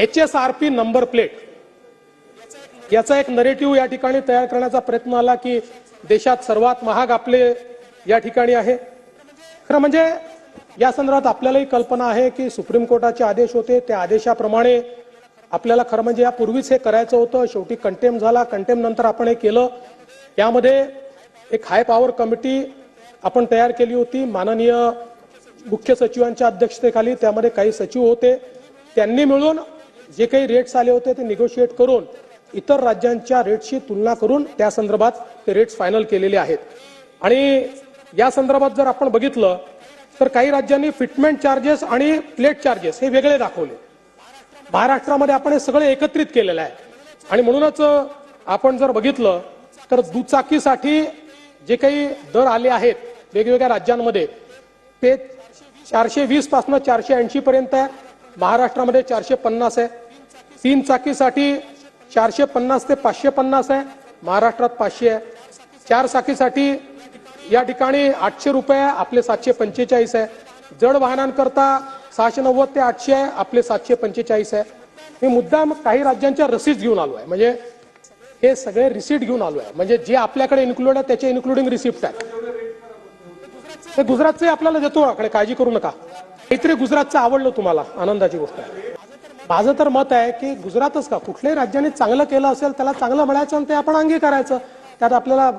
HSRP number plate याचा एक narrative या ठिकाणी तयार करण्याचा प्रयत्न आला की देशात सर्वात महाग आपले या ठिकाणी आहे। खरं म्हणजे या संदर्भात आपल्यालाही कल्पना आहे की सुप्रीम कोर्टाचे आदेश होते, त्या आदेशाप्रमाणे आपल्याला खरं म्हणजे यापूर्वीच हे करायचं होतं। शेवटी कंटेम झाला, कंटेम नंतर आपण हे केलं। यामध्ये एक हाय पॉवर कमिटी आपण तयार केली होती माननीय मुख्य सचिवांच्या अध्यक्षतेखाली, त्यामध्ये काही सचिव होते। त्यांनी मिळून जे काही रेट्स आले होते ते निगोशिएट करून इतर राज्यांच्या रेट्सशी तुलना करून त्या संदर्भात ते रेट्स फायनल केलेले आहेत। आणि या संदर्भात जर आपण बघितलं तर काही राज्यांनी फिटमेंट चार्जेस आणि प्लेट चार्जेस हे वेगळे दाखवले। महाराष्ट्रामध्ये आपण हे सगळे एकत्रित केलेलं आहे। आणि म्हणूनच आपण जर बघितलं तर दुचाकीसाठी जे काही दर आले आहेत वेगवेगळ्या राज्यांमध्ये ते 420 पासून 480 पर्यंत आहे। महाराष्ट्रामध्ये 450 आहे। 3 चाकीसाठी 450 ते 550 आहे, महाराष्ट्रात 500 आहे। 4 चाकीसाठी या ठिकाणी 800 रुपये आहे, आपले 745 आहे। जड वाहनांकरता 690 ते 800 आहे, आपले 745 आहे। मी मुद्दाम काही राज्यांच्या रसीद घेऊन आलो आहे, म्हणजे हे सगळे रिसीट घेऊन आलो आहे, म्हणजे जे आपल्याकडे इन्क्लूड आहे त्याचे इन्क्लुडिंग रिसिप्ट आहे। ते गुजरातचे आपल्याला देतो, आकडे काळजी करू नका। काहीतरी गुजरातचं आवडलं तुम्हाला, आनंदाची गोष्ट आहे। माझं तर मत आहे की गुजरातच का कुठल्याही राज्याने चांगलं केलं असेल त्याला चांगलं म्हणायचं आणि ते आपण अंगीकारायचं। त्यात आपल्याला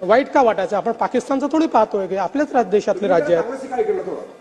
वाईट का वाटायचं? आपण पाकिस्तानचं थोडी पाहतोय की आपल्याच देशातले राज्य आहेत।